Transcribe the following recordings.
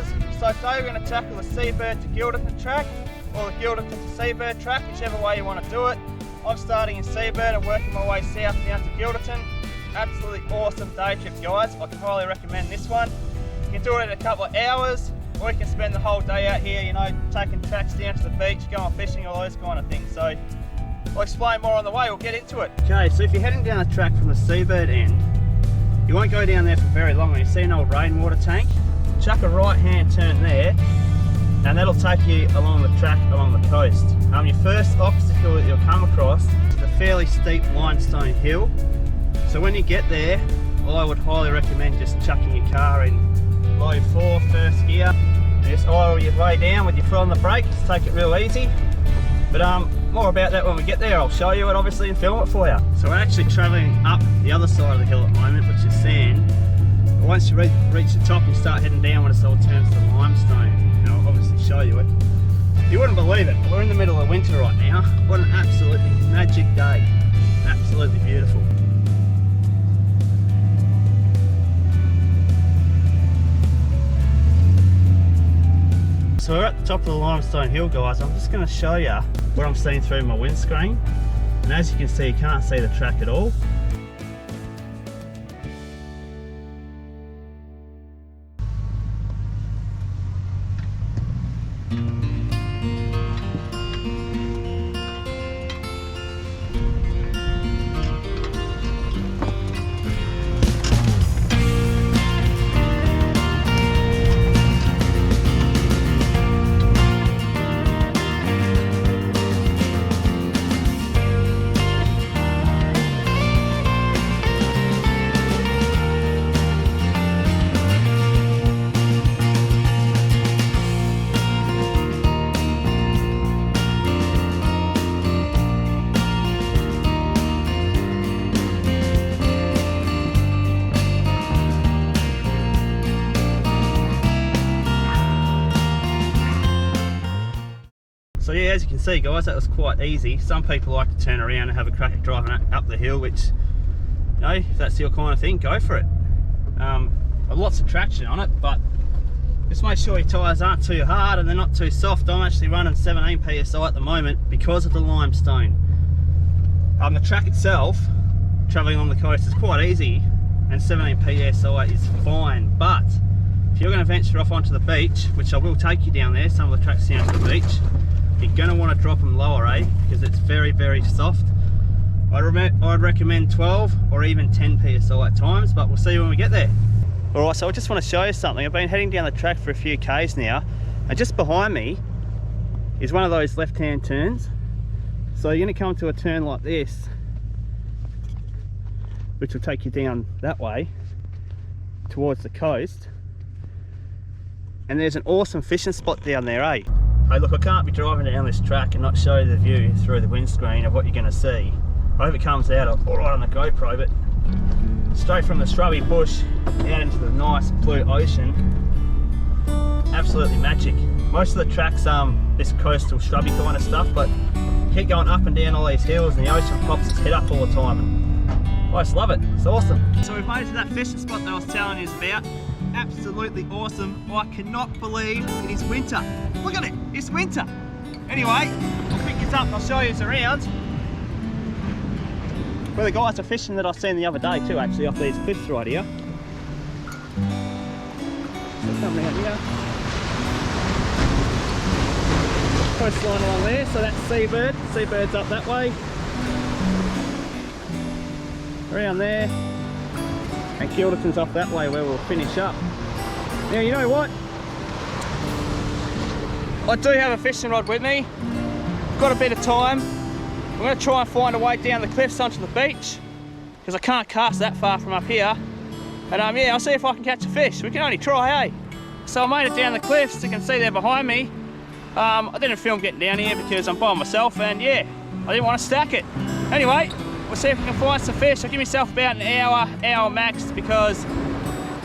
viewers. So today we're going to tackle the Seabird to Guilderton track, or the Guilderton to Seabird track, whichever way you want to do it. I'm starting in Seabird and working my way south down to Guilderton. Absolutely awesome day trip, guys. I can highly recommend this one. You can do it in a couple of hours, or you can spend the whole day out here, you know, taking tracks down to the beach, going fishing, all those kind of things. So I'll explain more on the way, we'll get into it. Okay, so if you're heading down the track from the Seabird end, you won't go down there for very long. When you see an old rainwater tank, chuck a right hand turn there, and that'll take you along the track, along the coast. Your first obstacle that you'll come across is a fairly steep limestone hill. So when you get there, I would highly recommend just chucking your car in low 4, first gear. Just idle your way down with your foot on the brake, just take it real easy. But more about that when we get there. I'll show you it obviously and film it for you. So we're actually travelling up the other side of the hill at the moment, which is sand. But once you reach the top, you start heading down, it all turns to limestone. And I'll obviously show you it. You wouldn't believe it, we're in the middle of winter right now. What an absolutely magic day. Absolutely beautiful. So we're at the top of the limestone hill, guys. I'm just going to show you what I'm seeing through my windscreen. And as you can see, you can't see the track at all. So yeah, as you can see, guys, that was quite easy. Some people like to turn around and have a crack at driving up the hill, which, you know, if that's your kind of thing, go for it. Lots of traction on it, but just make sure your tyres aren't too hard and they're not too soft. I'm actually running 17 PSI at the moment because of the limestone. The track itself, travelling on the coast, is quite easy and 17 PSI is fine, but if you're going to venture off onto the beach, which I will take you down there, some of the tracks down to the beach, you're going to want to drop them lower, because it's very, very soft. I'd recommend 12 or even 10 PSI at times, but we'll see when we get there. Alright, so I just want to show you something. I've been heading down the track for a few Ks now, and just behind me is one of those left-hand turns. So you're going to come to a turn like this, which will take you down that way towards the coast. And there's an awesome fishing spot down there, Hey, look, I can't be driving down this track and not show you the view through the windscreen of what you're going to see. I hope it comes out all right on the GoPro, but straight from the shrubby bush out into the nice blue ocean, absolutely magic. Most of the track's this coastal shrubby kind of stuff, but keep going up and down all these hills and the ocean pops its head up all the time. And I just love it, it's awesome. So we've made it to that fishing spot that I was telling you about. Absolutely awesome. I cannot believe it is winter. Look at it, it's winter. Anyway, I'll pick this up and I'll show you around where the guys are fishing that I seen the other day too, actually, off these cliffs right here. So come around here. Coastline along there, so that's Seabird. Seabird's up that way. Around there. And Guilderton's off that way where we'll finish up. Now, you know what? I do have a fishing rod with me. Got a bit of time. I'm going to try and find a way down the cliffs onto the beach, because I can't cast that far from up here. And yeah, I'll see if I can catch a fish. We can only try, So I made it down the cliffs. You can see there behind me. I didn't film getting down here because I'm by myself, and yeah, I didn't want to stack it. Anyway, we'll see if we can find some fish. I'll give myself about an hour max, because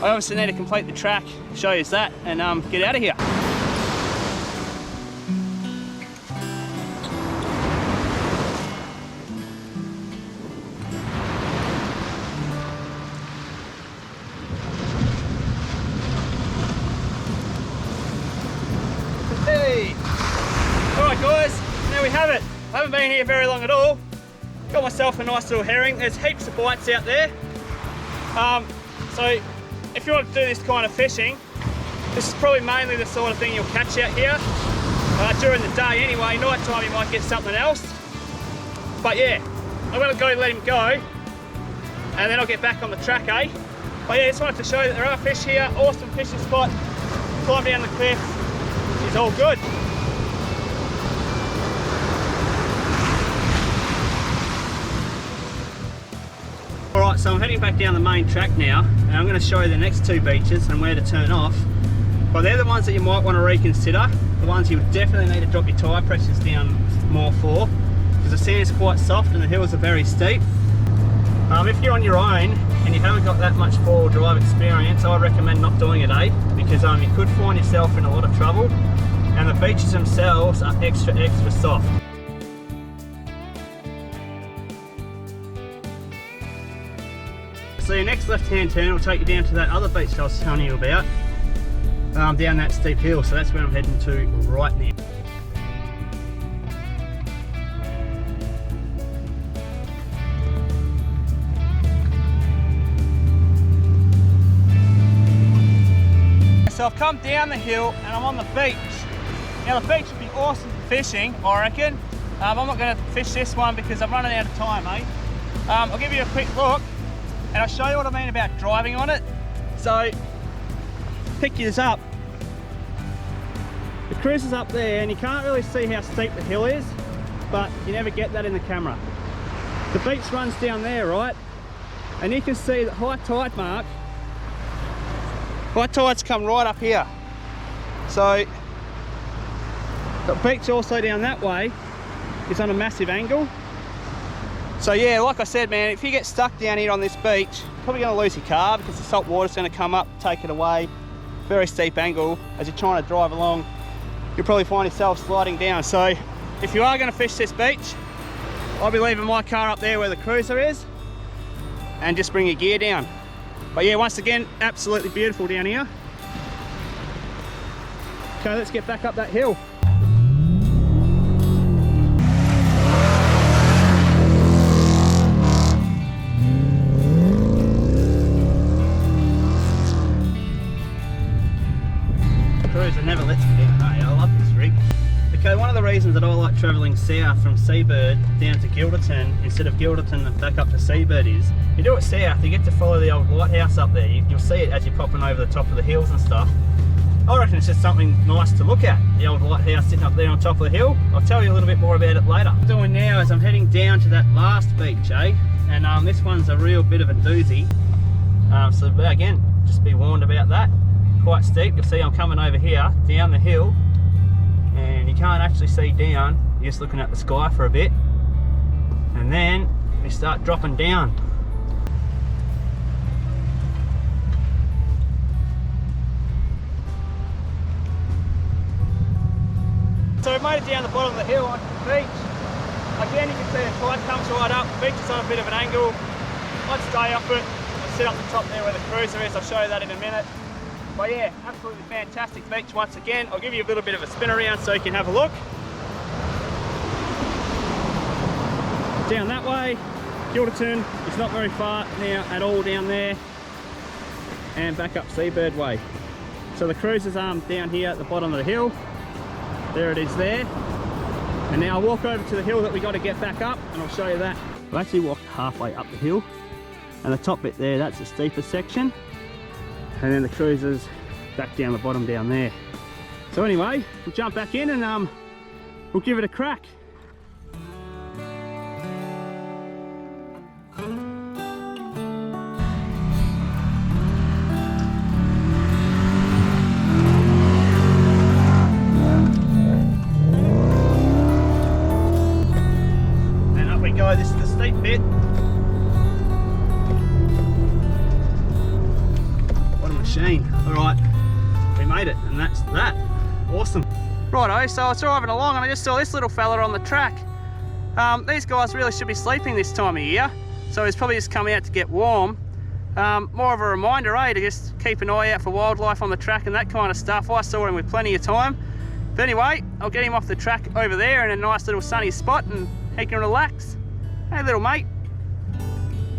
I obviously need to complete the track, show you that, and get out of here. there we have it. I haven't been here very long at all. Got myself a nice little herring. There's heaps of bites out there. So if you want to do this kind of fishing, this is probably mainly the sort of thing you'll catch out here. During the day anyway, night time you might get something else. But yeah, I'm gonna go let him go, and then I'll get back on the track, eh? But yeah, just wanted to show you that there are fish here. Awesome fishing spot. Climb down the cliff. It's all good. Alright, so I'm heading back down the main track now, and I'm going to show you the next two beaches and where to turn off. But they're the ones that you might want to reconsider, the ones you would definitely need to drop your tyre pressures down more for, because the sand's quite soft and the hills are very steep. If you're on your own and you haven't got that much four-wheel drive experience, I recommend not doing it, because you could find yourself in a lot of trouble, and the beaches themselves are extra soft. So your next left-hand turn will take you down to that other beach I was telling you about, down that steep hill. So that's where I'm heading to right now. So I've come down the hill and I'm on the beach. Now the beach would be awesome for fishing, I reckon. I'm not going to fish this one because I'm running out of time, I'll give you a quick look. And I'll show you what I mean about driving on it. So, pick yours up. The cruise is up there and you can't really see how steep the hill is, but you never get that in the camera. The beach runs down there, right? And you can see the high tide mark. High tides come right up here. So, the beach also down that way is on a massive angle. So yeah, like I said, man, if you get stuck down here on this beach, you're probably going to lose your car because the salt water's going to come up, take it away. Very steep angle. As you're trying to drive along, you'll probably find yourself sliding down. So if you are going to fish this beach, I'll be leaving my car up there where the cruiser is, and just bring your gear down. But yeah, once again, absolutely beautiful down here. Okay, let's get back up that hill. Cruiser never lets me down. Hey, I love this rig. Okay, one of the reasons that I like travelling south from Seabird down to Guilderton instead of Guilderton and back up to Seabird is, you do it south, you get to follow the old lighthouse up there. You'll see it as you're popping over the top of the hills and stuff. I reckon it's just something nice to look at, the old lighthouse sitting up there on top of the hill. I'll tell you a little bit more about it later. What I'm doing now is I'm heading down to that last beach, and this one's a real bit of a doozy. So again, just be warned about that. Quite steep. You'll see I'm coming over here down the hill and you can't actually see down, you're just looking at the sky for a bit, and then we start dropping down. So we've made it down the bottom of the hill onto the beach. Again, you can see the tide comes right up. The beach is on a bit of an angle. I'd stay up it. I'll sit up the top there where the cruiser is. I'll show you that in a minute. But yeah, absolutely fantastic beach once again. I'll give you a little bit of a spin around so you can have a look. Down that way, Guilderton is not very far now at all down there. And back up Seabird way. So the cruiser's down here at the bottom of the hill. There it is there. And now I'll walk over to the hill that we got to get back up and I'll show you that. I've actually walked halfway up the hill. And the top bit there, that's the steepest section. And then the cruiser's back down the bottom down there. So anyway, we'll jump back in and we'll give it a crack. And up we go, this is the steep bit. Alright, we made it, and that's that. Awesome. Righto, so I was driving along and I just saw this little fella on the track. These guys really should be sleeping this time of year, so he's probably just come out to get warm. More of a reminder, to just keep an eye out for wildlife on the track and that kind of stuff. I saw him with plenty of time. But anyway, I'll get him off the track over there in a nice little sunny spot and he can relax. Hey little mate,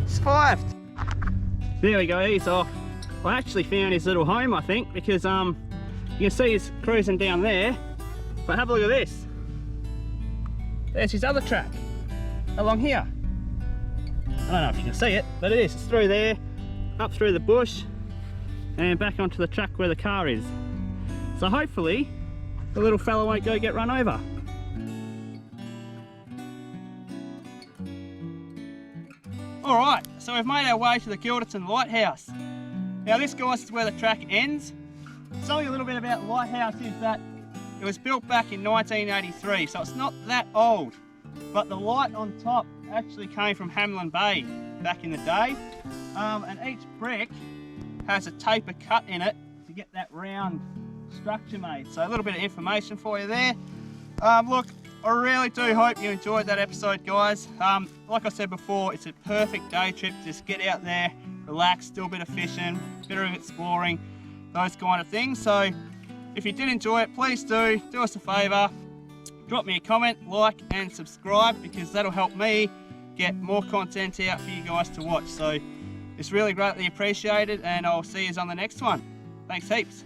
survived. There we go, he's off. I actually found his little home, I think, because you can see he's cruising down there. But have a look at this. There's his other track, along here. I don't know if you can see it, but it is. It's through there, up through the bush, and back onto the track where the car is. So hopefully, the little fella won't go get run over. Alright, so we've made our way to the Guilderton Lighthouse. Now this, guys, is where the track ends. Something a little bit about the lighthouse is that it was built back in 1983, so it's not that old. But the light on top actually came from Hamlin Bay back in the day. And each brick has a taper cut in it to get that round structure made. So a little bit of information for you there. Look, I really do hope you enjoyed that episode, guys. Like I said before, it's a perfect day trip. Just get out there, relax, do a bit of fishing, a bit of exploring, those kind of things. So if you did enjoy it, please do us a favour. Drop me a comment, like and subscribe, because that'll help me get more content out for you guys to watch. So it's really greatly appreciated, and I'll see you on the next one. Thanks heaps.